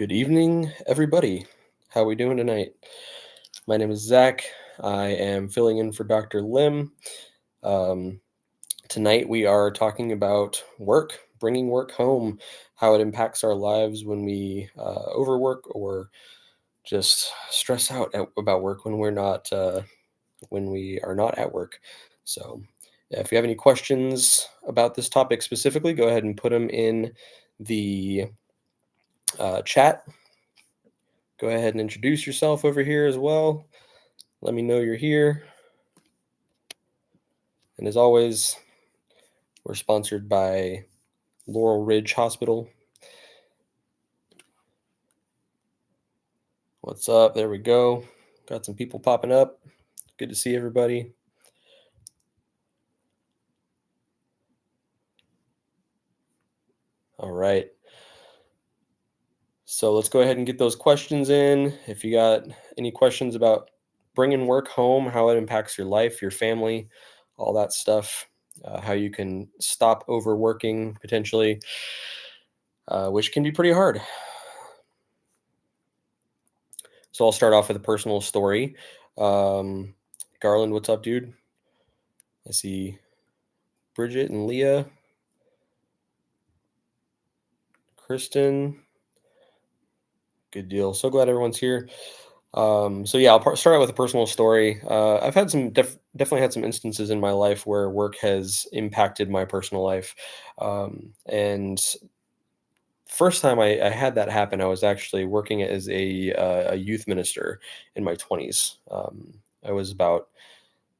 Good evening, everybody. How we doing tonight? My name is Zach. I am filling in for Dr. Lim. Um, Tonight we are talking about work, bringing work home, how it impacts our lives when we overwork or just stress out about work when we are not at work. So, yeah, if you have any questions about this topic specifically, go ahead and put them in the chat. Go ahead and introduce yourself over here as well. Let me know you're here. And as always, we're sponsored by Laurel Ridge Hospital. What's up? There we go. Got some people popping up. Good to see everybody. All right. So let's go ahead and get those questions in. If you got any questions about bringing work home, how it impacts your life, your family, all that stuff, how you can stop overworking potentially, which can be pretty hard. So I'll start off with a personal story. Um, Garland, what's up, dude? I see Bridget and Leah, Kristen. Good deal. So glad everyone's here. So yeah, I'll start out with a personal story. I've had definitely had some instances in my life where work has impacted my personal life. And first time I had that happen, I was actually working as a youth minister in my 20s. I was about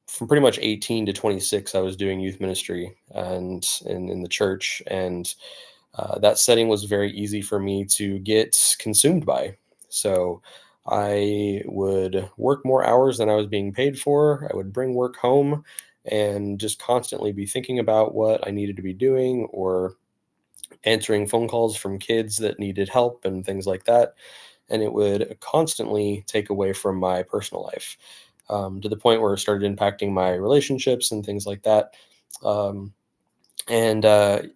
from pretty much 18 to 26. I was doing youth ministry and in the church, and that setting was very easy for me to get consumed by. So I would work more hours than I was being paid for. I would bring work home and just constantly be thinking about what I needed to be doing or answering phone calls from kids that needed help and things like that. And it would constantly take away from my personal life, to the point where it started impacting my relationships and things like that. Um, and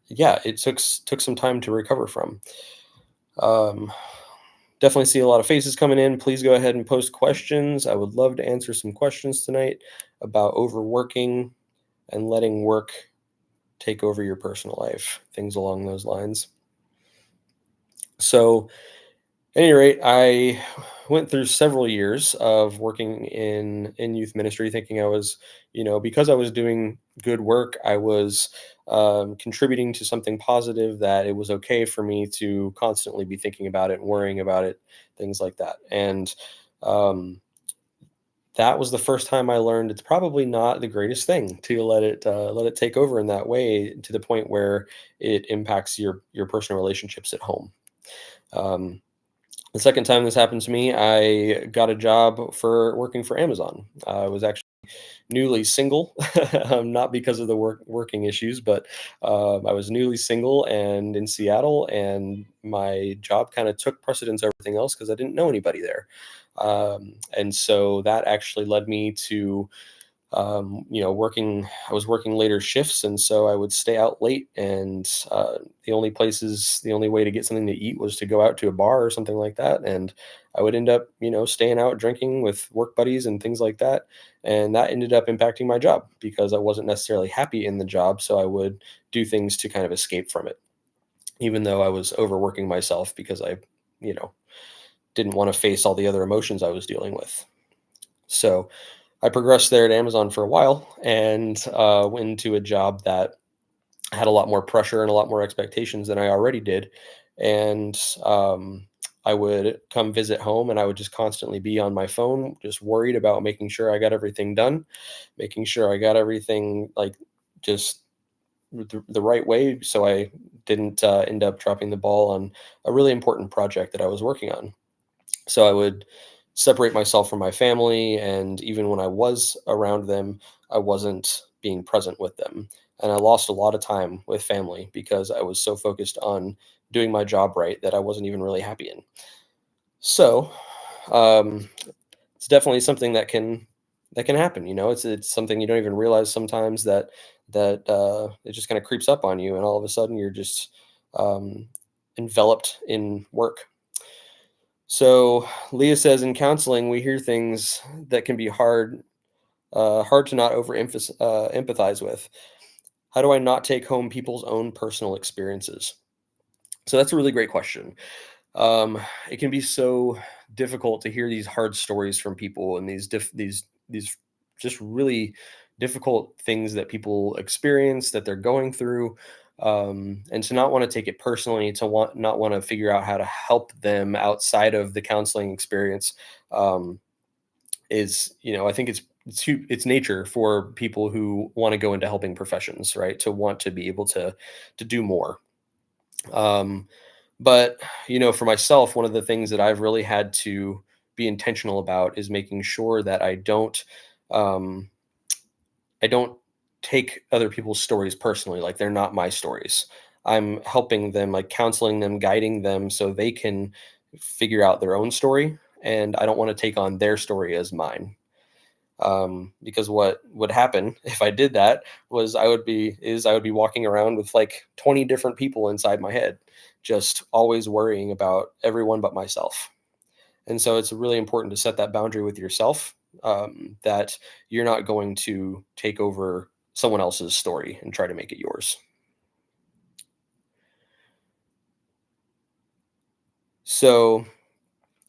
yeah, it took some time to recover from. Um, Definitely see a lot of faces coming in. Please go ahead and post questions. I would love to answer some questions tonight about overworking and letting work take over your personal life, things along those lines. So, at any rate, I went through several years of working in youth ministry, thinking I was, because I was doing good work, I was contributing to something positive. That it was okay for me to constantly be thinking about it, worrying about it, things like that. And um, that was the first time I learned it's probably not the greatest thing to let it take over in that way, to the point where it impacts your personal relationships at home. Um, the second time this happened to me, I got a job for working for Amazon. I was actually newly single, not because of the working issues, but I was newly single and in Seattle, and my job kind of took precedence over everything else because I didn't know anybody there. And so that actually led me to I was working later shifts, and so I would stay out late. And the only way to get something to eat was to go out to a bar or something like that. And I would end up, staying out drinking with work buddies and things like that. And that ended up impacting my job because I wasn't necessarily happy in the job. So I would do things to kind of escape from it, even though I was overworking myself because I, you know, didn't want to face all the other emotions I was dealing with. So I progressed there at Amazon for a while and went into a job that had a lot more pressure and a lot more expectations than I already did. And I would come visit home, and I would just constantly be on my phone, just worried about making sure I got everything done, making sure I got everything like just the right way. So I didn't end up dropping the ball on a really important project that I was working on. So I would separate myself from my family, and even when I was around them, I wasn't being present with them. And I lost a lot of time with family because I was so focused on doing my job right that I wasn't even really happy in. So, um, it's definitely something that can happen. It's something you don't even realize sometimes that it just kind of creeps up on you, and all of a sudden you're just um, enveloped in work. So Leah says in counseling, we hear things that can be hard to not empathize with. How do I not take home people's own personal experiences? So that's a really great question. It can be so difficult to hear these hard stories from people and these just really difficult things that people experience that they're going through, and to not want to take it personally, to want not want to figure out how to help them outside of the counseling experience, um, is I think it's nature for people who want to go into helping professions, right? To want to be able to do more. Um, but, for myself, one of the things that I've really had to be intentional about is making sure that um, I don't take other people's stories personally. Like they're not my stories. I'm helping them, like counseling them, guiding them so they can figure out their own story. And I don't want to take on their story as mine. Because what would happen if I did that was I would be walking around with like 20 different people inside my head, just always worrying about everyone but myself. And so it's really important to set that boundary with yourself, that you're not going to take over someone else's story and try to make it yours. So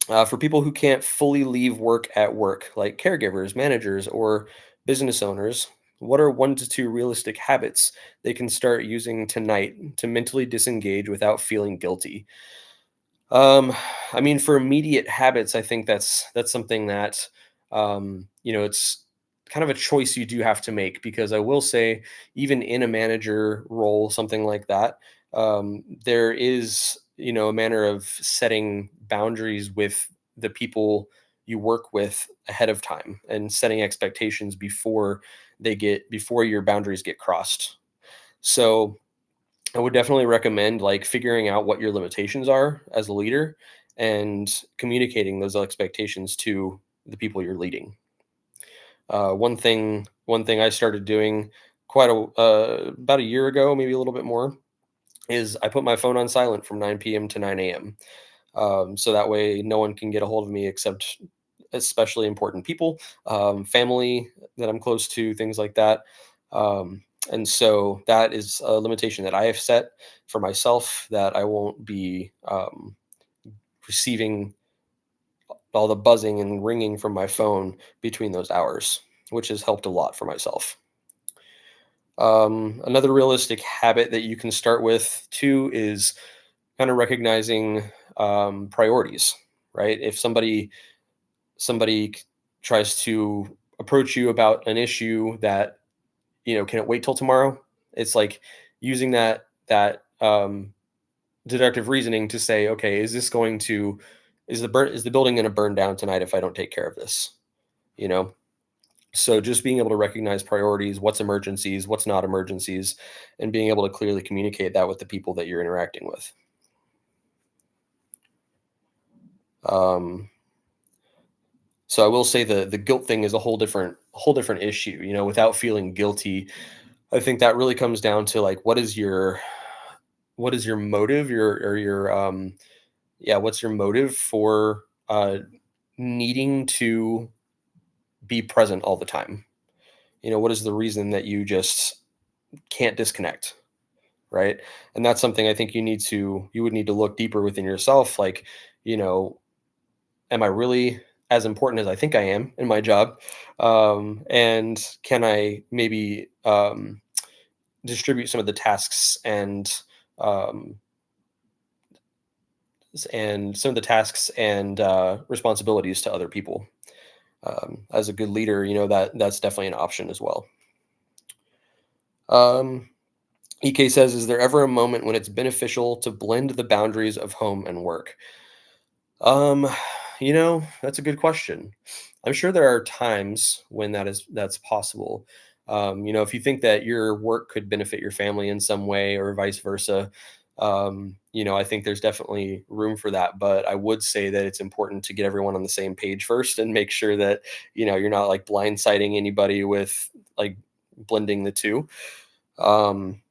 for people who can't fully leave work at work, like caregivers, managers, or business owners, what are 1 to 2 realistic habits they can start using tonight to mentally disengage without feeling guilty? Um, I mean, for immediate habits, I think that's something that it's kind of a choice you do have to make, because I will say, even in a manager role, something like that, there is a manner of setting boundaries with the people you work with ahead of time and setting expectations before your boundaries get crossed. So I would definitely recommend like figuring out what your limitations are as a leader and communicating those expectations to the people you're leading. One thing I started doing about a year ago, maybe a little bit more, is I put my phone on silent from 9 p.m. to 9 a.m. So that way no one can get a hold of me except especially important people, family that I'm close to, things like that. And so that is a limitation that I have set for myself, that I won't be receiving all the buzzing and ringing from my phone between those hours, which has helped a lot for myself. Another realistic habit that you can start with too is kind of recognizing priorities, right? If somebody tries to approach you about an issue that can it wait till tomorrow, it's like using that deductive reasoning to say, okay, is the building going to burn down tonight if I don't take care of this, you know so just being able to recognize priorities, what's emergencies, what's not emergencies, and being able to clearly communicate that with the people that you're interacting with. um, so I will say the guilt thing is a whole different issue, without feeling guilty. I think that really comes down to like what is your motive, what's your motive for needing to be present all the time? What is the reason that you just can't disconnect, right? And that's something I think you would need to look deeper within yourself, like, you know, am I really as important as I think I am in my job? And can I maybe distribute some of the tasks um, some of the tasks and responsibilities to other people? As a good leader, that's definitely an option as well. Um, EK says, "Is there ever a moment when it's beneficial to blend the boundaries of home and work?" Um, that's a good question. I'm sure there are times when that's possible. If you think that your work could benefit your family in some way or vice versa, I think there's definitely room for that. But I would say that it's important to get everyone on the same page first and make sure that, you're not like blindsiding anybody with like blending the two. Um,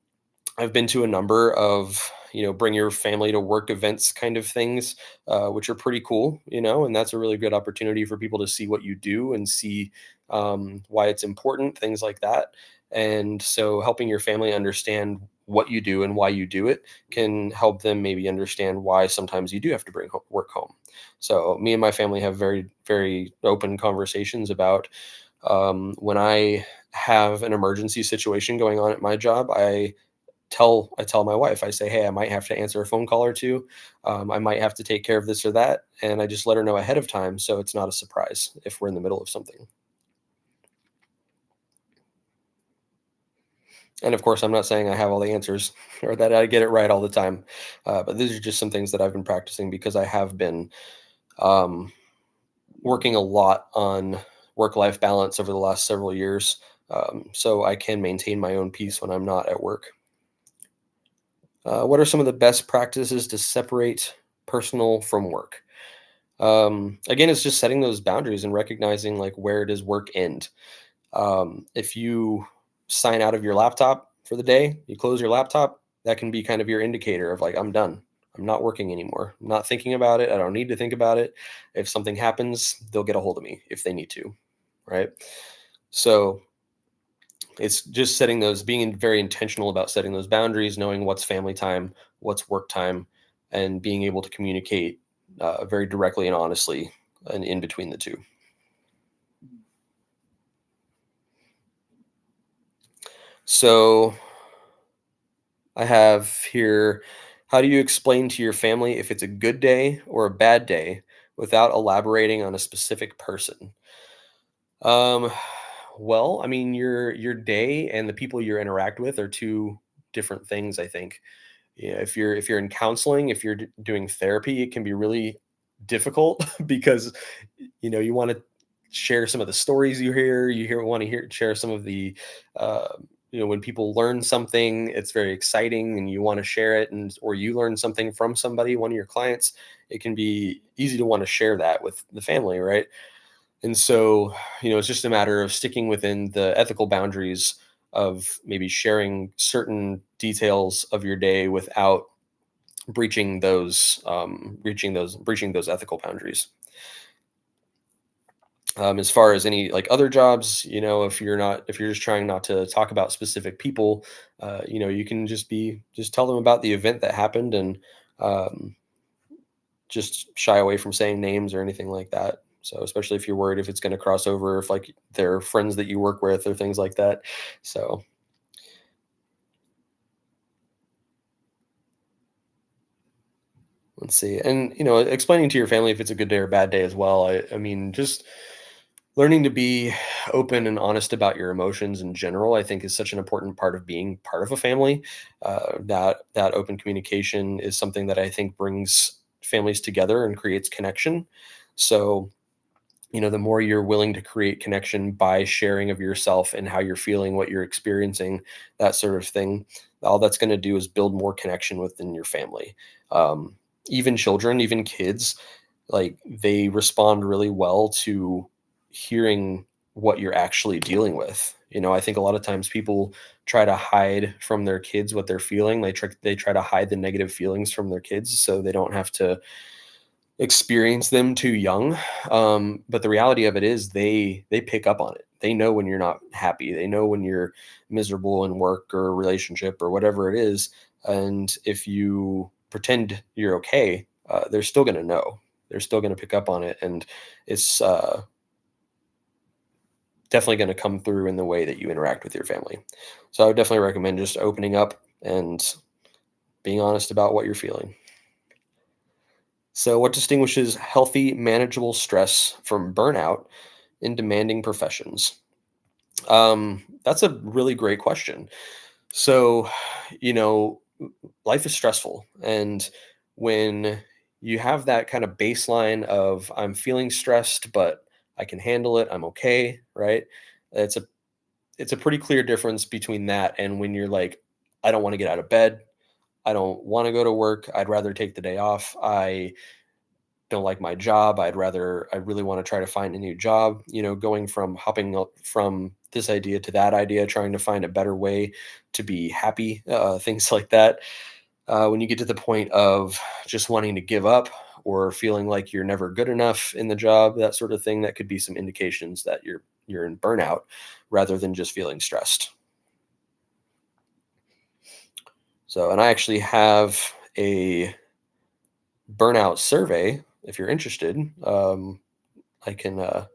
I've been to a number of, bring your family to work events kind of things, which are pretty cool, and that's a really good opportunity for people to see what you do and see why it's important, things like that. And so helping your family understand what you do and why you do it can help them maybe understand why sometimes you do have to bring work home. So me and my family have very, very open conversations about when I have an emergency situation going on at my job. I tell my wife, I say, hey, I might have to answer a phone call or two. I might have to take care of this or that, and I just let her know ahead of time so it's not a surprise if we're in the middle of something. And of course, I'm not saying I have all the answers or that I get it right all the time, but these are just some things that I've been practicing because I have been um, working a lot on work-life balance over the last several years, so I can maintain my own peace when I'm not at work. What are some of the best practices to separate personal from work? Again, it's just setting those boundaries and recognizing like where does work end. If you sign out of your laptop for the day, you close your laptop, that can be kind of your indicator of like, I'm done. I'm not working anymore. I'm not thinking about it. I don't need to think about it. If something happens, they'll get a hold of me if they need to. Right. So it's just setting those, very intentional about setting those boundaries, knowing what's family time, what's work time, and being able to communicate very directly and honestly and in between the two. So I have here, how do you explain to your family if it's a good day or a bad day without elaborating on a specific person? Um, well, I mean, your day and the people you interact with are two different things, I think. Yeah, if you're in counseling, if you're doing therapy, it can be really difficult because you want to share some of the stories you want to hear share some of the uh, when people learn something, it's very exciting and you want to share it, and or you learn something from somebody, one of your clients, it can be easy to want to share that with the family, right? And so, it's just a matter of sticking within the ethical boundaries of maybe sharing certain details of your day without breaching those ethical boundaries. As far as any like other jobs, if you're just trying not to talk about specific people, you can just tell them about the event that happened and um, just shy away from saying names or anything like that. So especially if you're worried if it's going to cross over, if like they're friends that you work with or things like that. So let's see, and explaining to your family if it's a good day or bad day as well. I mean, just learning to be open and honest about your emotions in general, I think, is such an important part of being part of a family. That open communication is something that I think brings families together and creates connection. So the more you're willing to create connection by sharing of yourself and how you're feeling, what you're experiencing, that sort of thing, all that's going to do is build more connection within your family. Um, Even children, even kids, like they respond really well to hearing what you're actually dealing with. I think a lot of times people try to hide from their kids what they're feeling. They try to hide the negative feelings from their kids so they don't have to experience them too young. But the reality of it is they pick up on it. They know when you're not happy. They know when you're miserable in work or a relationship or whatever it is. And if you pretend you're okay, they're still going to know. They're still going to pick up on it, and it's definitely going to come through in the way that you interact with your family. So I would definitely recommend just opening up and being honest about what you're feeling. So, what distinguishes healthy, manageable stress from burnout in demanding professions? That's a really great question. So, you know, life is stressful. And when you have that kind of baseline of I'm feeling stressed, but I can handle it, I'm okay, right? It's a it's a pretty clear difference between that and when you're like, I don't want to get out of bed. I don't want to go to work. I'd rather take the day off. I don't like my job. I really want to try to find a new job, going from hopping up from this idea to that idea, trying to find a better way to be happy, things like that. When you get to the point of just wanting to give up or feeling like you're never good enough in the job, that sort of thing, that could be some indications that you're in burnout rather than just feeling stressed. So, and I actually have a burnout survey if you're interested. I can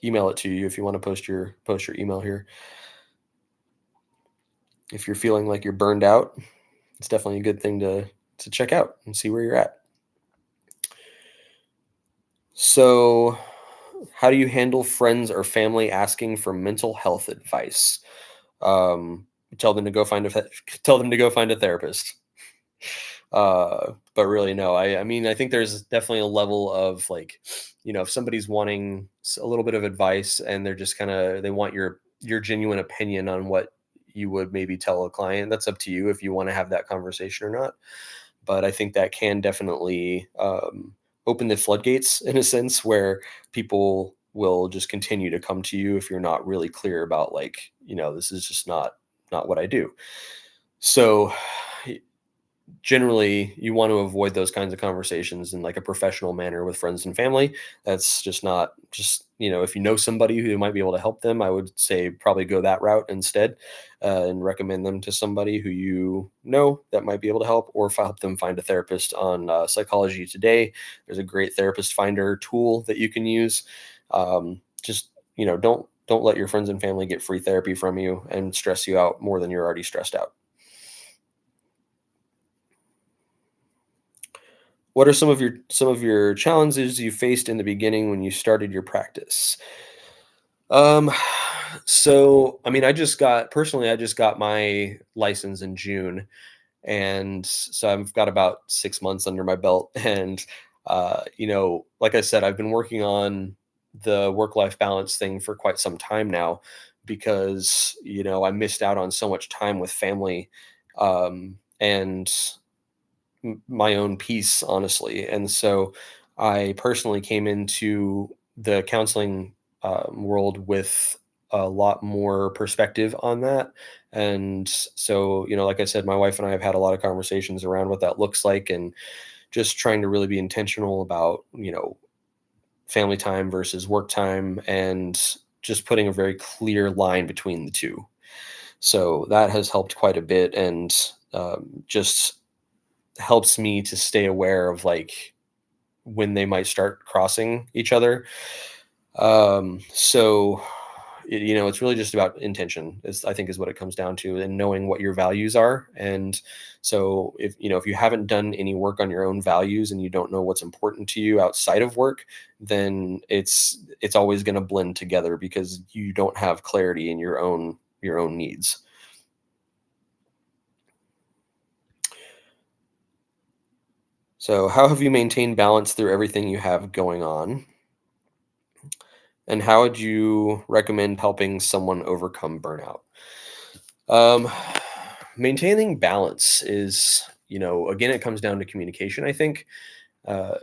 email it to you if you want to post your email here. If you're feeling like you're burned out, it's definitely a good thing to check out and see where you're at. So, how do you handle friends or family asking for mental health advice? Um, tell them to go find a tell them to go find a therapist. But really, no. I mean, I think there's definitely a level of like, if somebody's wanting a little bit of advice and they're just kind of they want your genuine opinion on what you would maybe tell a client. That's up to you if you want to have that conversation or not. But I think that can definitely open the floodgates in a sense where people will just continue to come to you if you're not really clear about like, this is just not what I do. So generally you want to avoid those kinds of conversations in like a professional manner with friends and family. That's just not just, if you know somebody who might be able to help them, I would say probably go that route instead, and recommend them to somebody who you know that might be able to help, or help them find a therapist on Psychology Today. There's a great therapist finder tool that you can use. Just, don't let your friends and family get free therapy from you and stress you out more than you're already stressed out. What are some of your challenges you faced in the beginning when you started your practice? Um, so I mean, I just got my license in June, and so I've got about 6 months under my belt. And like I said, I've been working on the work-life balance thing for quite some time now because I missed out on so much time with family, and my own peace, honestly. And so I personally came into the counseling world with a lot more perspective on that. And so, like I said, my wife and I have had a lot of conversations around what that looks like, and just trying to really be intentional about, family time versus work time, and just putting a very clear line between the two. So that has helped quite a bit. And just helps me to stay aware of like when they might start crossing each other. So it's really just about intention, is I think is what it comes down to, and knowing what your values are. And so if you haven't done any work on your own values and you don't know what's important to you outside of work, then it's always going to blend together because you don't have clarity in your own needs. So how have you maintained balance through everything you have going on? And how would you recommend helping someone overcome burnout? Um, Maintaining balance is, again, it comes down to communication, I think. Uh,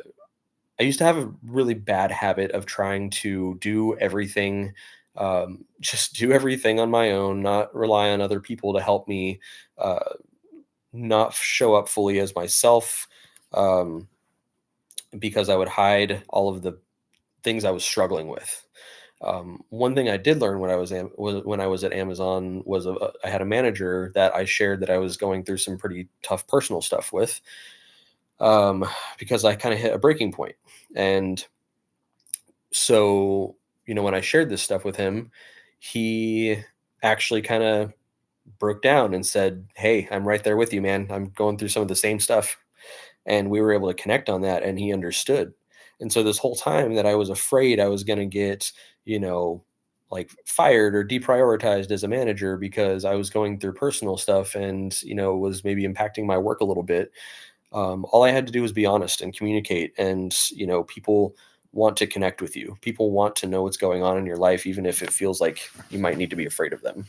I used to have a really bad habit of trying to do everything, just do everything on my own, not rely on other people to help me, uh, not show up fully as myself, um, because I would hide all of the things I was struggling with. One thing I did learn when I was at Amazon was I had a manager that I shared that I was going through some pretty tough personal stuff with, um, because I kind of hit a breaking point. And so, when I shared this stuff with him, he actually kind of broke down and said, "Hey, I'm right there with you, man. I'm going through some of the same stuff." And we were able to connect on that, and he understood. And so this whole time that I was afraid I was going to get, you know like fired or deprioritized as a manager because I was going through personal stuff and was maybe impacting my work a little bit. All I had to do was be honest and communicate. And people want to connect with you. People want to know what's going on in your life, even if it feels like you might need to be afraid of them.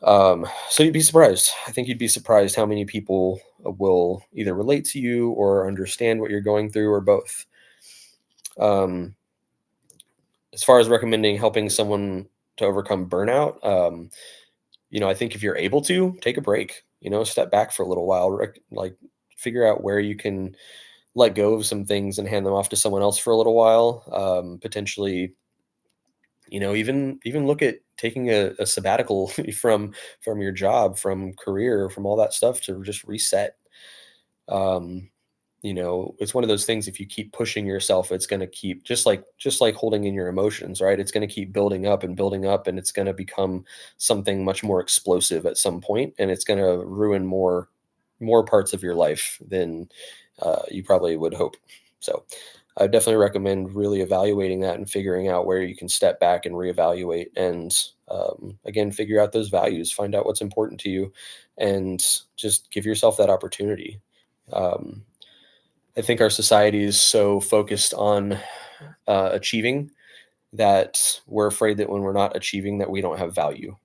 So you'd be surprised. I think you'd be surprised how many people will either relate to you or understand what you're going through, or both. Um, as far as recommending helping someone to overcome burnout, I think if you're able to take a break. step back for a little while, like figure out where you can let go of some things and hand them off to someone else for a little while. Potentially, even look at taking a sabbatical from your job, from career, from all that stuff to just reset. um it's one of those things, if you keep pushing yourself, it's going to keep, just like holding in your emotions, right? It's going to keep building up, and it's going to become something much more explosive at some point, and it's going to ruin more parts of your life than you probably would hope. So I definitely recommend really evaluating that and figuring out where you can step back and reevaluate, and again, figure out those values, find out what's important to you, and just give yourself that opportunity. um, I think our society is so focused on achieving that we're afraid that when we're not achieving, that we don't have value,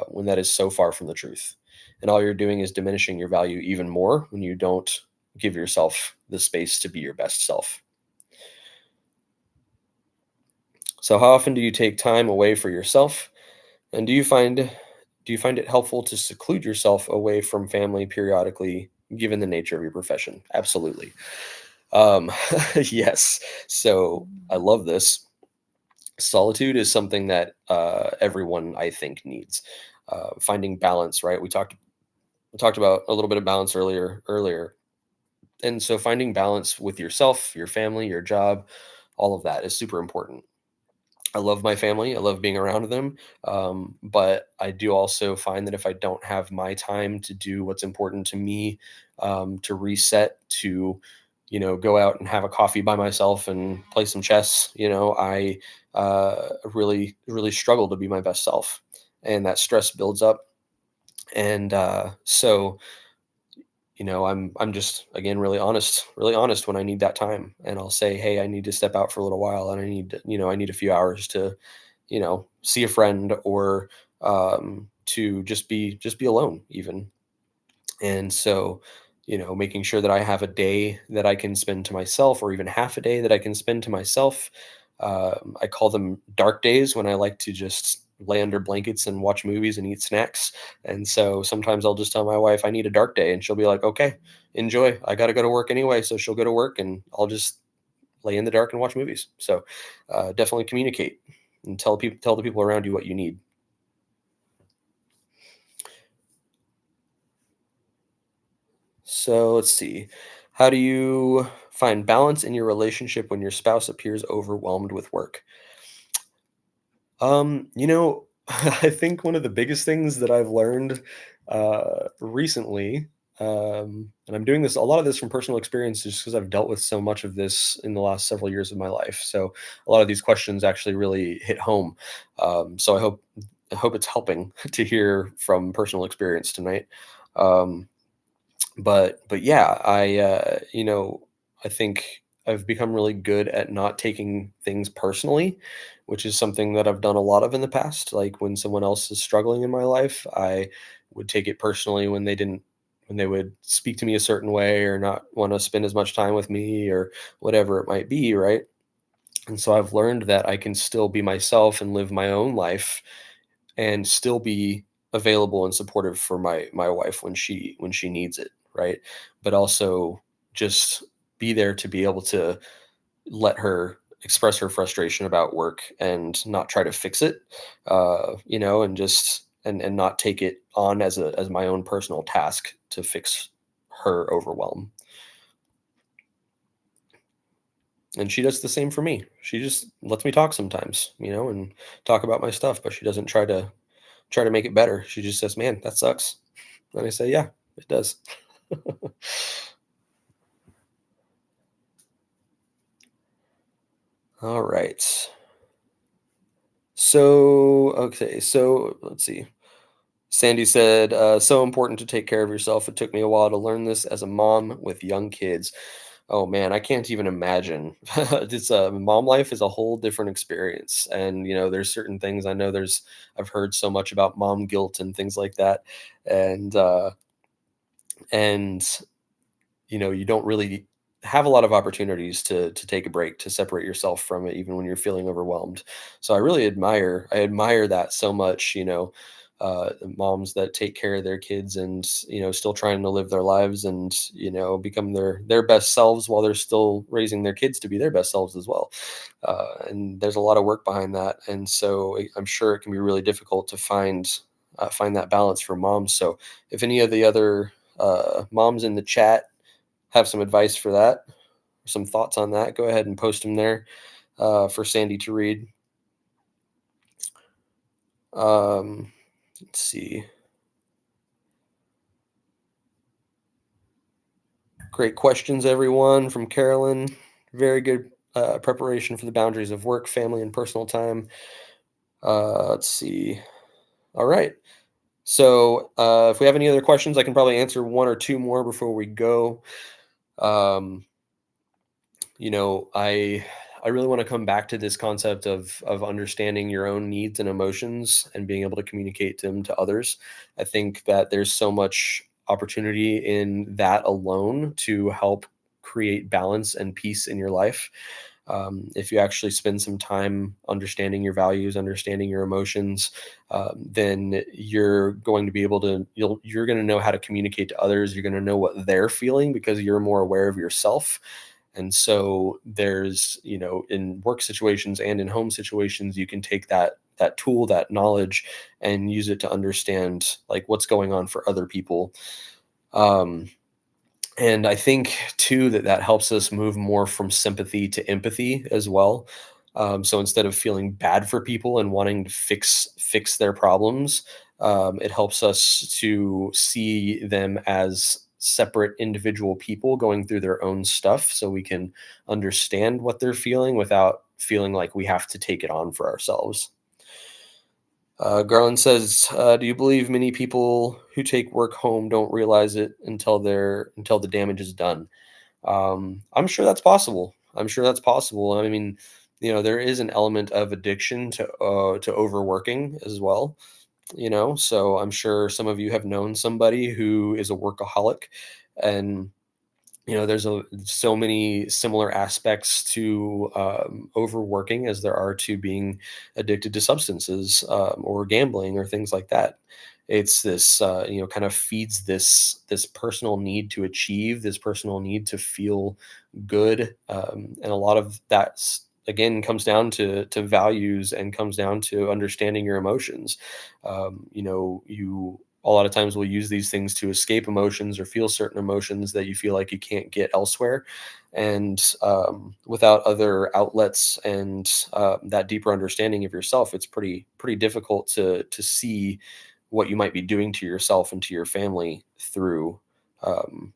when that is so far from the truth. And all you're doing is diminishing your value even more when you don't give yourself the space to be your best self. So how often do you take time away for yourself? And do you find it helpful to seclude yourself away from family periodically, given the nature of your profession? Absolutely. Um, yes. So I love this. Solitude is something that everyone, I think, needs. Finding balance, right? We talked about a little bit of balance earlier, and so finding balance with yourself, your family, your job, all of that is super important. I love my family. I love being around them. But I do also find that if I don't have my time to do what's important to me, to reset, to, go out and have a coffee by myself and play some chess, I really, really struggle to be my best self. And that stress builds up. And so, I'm just, again, really honest when I need that time. And I'll say, hey, I need to step out for a little while, and I need a few hours to, see a friend, or to just be alone even. And so, making sure that I have a day that I can spend to myself, or even half a day that I can spend to myself. I call them dark days, when I like to just lay under blankets and watch movies and eat snacks. And so sometimes I'll just tell my wife I need a dark day, and she'll be like, okay, enjoy. I got to go to work anyway. So she'll go to work, and I'll just lay in the dark and watch movies. So definitely communicate and tell the people around you what you need. So let's see. How do you find balance in your relationship when your spouse appears overwhelmed with work? I think one of the biggest things that I've learned recently, and I'm doing this, a lot of this from personal experience, just because I've dealt with so much of this in the last several years of my life. So a lot of these questions actually really hit home. So I hope it's helping to hear from personal experience tonight. Um, but yeah, I think I've become really good at not taking things personally, which is something that I've done a lot of in the past. Like when someone else is struggling in my life, I would take it personally when they would speak to me a certain way, or not want to spend as much time with me, or whatever it might be, right? And so I've learned that I can still be myself and live my own life, and still be available and supportive for my wife when she needs it, right? But also just be there to be able to let her express her frustration about work, and not try to fix it, and just and not take it on as my own personal task to fix her overwhelm. And she does the same for me. She just lets me talk sometimes, and talk about my stuff, but she doesn't try to make it better. She just says, "Man, that sucks." And I say, "Yeah, it does." All right. So let's see. Sandy said, so important to take care of yourself. It took me a while to learn this as a mom with young kids. Oh man, I can't even imagine. It's mom life is a whole different experience. And there's certain things I know I've heard so much about mom guilt and things like that. And you don't really have a lot of opportunities to take a break, to separate yourself from it, even when you're feeling overwhelmed. So I admire that so much. moms that take care of their kids and still trying to live their lives and become their best selves while they're still raising their kids to be their best selves as well. And there's a lot of work behind that, and so I'm sure it can be really difficult to find that balance for moms. So if any of the other moms in the chat have some advice for that, some thoughts on that, go ahead and post them there for Sandy to read. Let's see. Great questions, everyone, from Carolyn. Very good preparation for the boundaries of work, family, and personal time. Let's see. All right. So if we have any other questions, I can probably answer one or two more before we go. Um, I really want to come back to this concept of understanding your own needs and emotions and being able to communicate them to others. I think that there's so much opportunity in that alone to help create balance and peace in your life. If you actually spend some time understanding your values, understanding your emotions, then you're going to be able to you're going to know how to communicate to others. You're going to know what they're feeling because you're more aware of yourself. And so there's, in work situations and in home situations, you can take that tool, that knowledge, and use it to understand like what's going on for other people. Um, and I think too that helps us move more from sympathy to empathy as well. So instead of feeling bad for people and wanting to fix their problems, it helps us to see them as separate individual people going through their own stuff, so we can understand what they're feeling without feeling like we have to take it on for ourselves. Garland says, "Do you believe many people who take work home don't realize it until the damage is done?" I'm sure that's possible. I'm sure that's possible. I mean, there is an element of addiction to overworking as well. So I'm sure some of you have known somebody who is a workaholic, and there's so many similar aspects to overworking as there are to being addicted to substances or gambling or things like that. It's this kind of feeds this personal need to achieve, this personal need to feel good, and a lot of that again comes down to values and comes down to understanding your emotions. You a lot of times we'll use these things to escape emotions or feel certain emotions that you feel like you can't get elsewhere. And without other outlets and that deeper understanding of yourself, it's pretty difficult to see what you might be doing to yourself and to your family through um,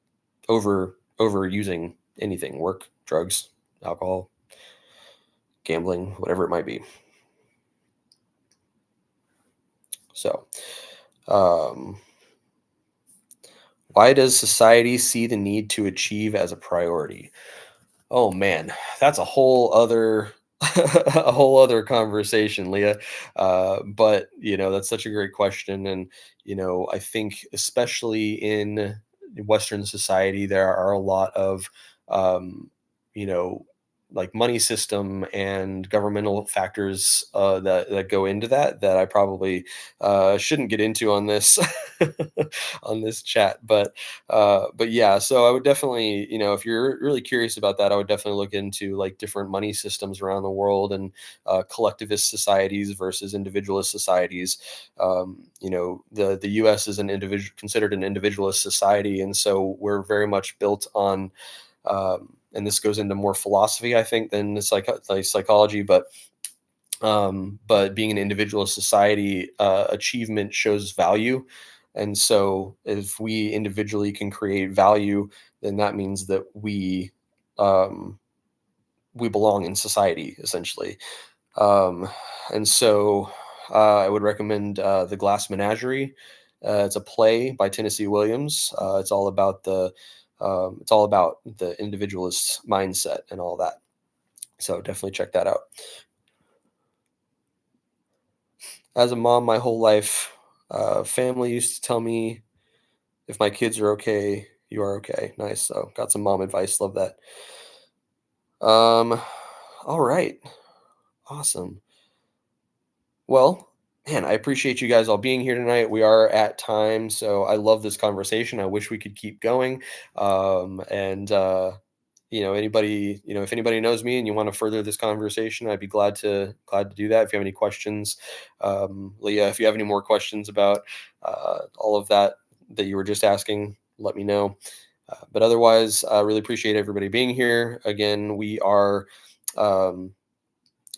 overusing anything, work, drugs, alcohol, gambling, whatever it might be. So um, why does society see the need to achieve as a priority? Oh man, that's a whole other a whole other conversation, Leah. But that's such a great question, and I think especially in Western society, there are a lot of um, you know like money system and governmental factors that go into that I probably shouldn't get into on this on this chat, but yeah, so I would definitely, if you're really curious about that, I would definitely look into like different money systems around the world and collectivist societies versus individualist societies. The U.S. is considered an individualist society, and so we're very much built on. And this goes into more philosophy, I think, than the like psychology, but being an individualist society, achievement shows value. And so if we individually can create value, then that means that um, we belong in society, essentially. Um, and so I would recommend The Glass Menagerie. It's a play by Tennessee Williams. It's all about the individualist mindset and all that. So definitely check that out. As a mom, my whole life, family used to tell me, if my kids are okay, you are okay. Nice. So got some mom advice. Love that. Um, all right. Awesome. Well, Man, I appreciate you guys all being here tonight. We are at time, so I love this conversation. I wish we could keep going. And anybody, if anybody knows me and you want to further this conversation, I'd be glad to do that. If you have any questions, Leah, if you have any more questions about all of that you were just asking, let me know. But otherwise, I really appreciate everybody being here. Um,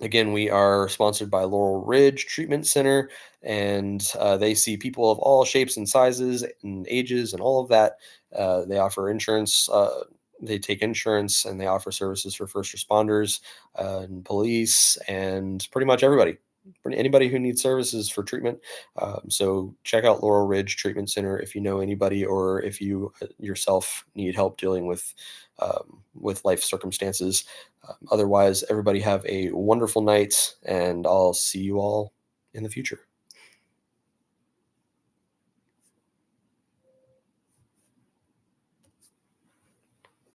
Again, we are sponsored by Laurel Ridge Treatment Center, and they see people of all shapes and sizes and ages and all of that. They offer insurance. They take insurance and they offer services for first responders and police and pretty much everybody. Anybody who needs services for treatment. So check out Laurel Ridge Treatment Center if you know anybody or if you yourself need help dealing with life circumstances. Otherwise, everybody have a wonderful night, and I'll see you all in the future.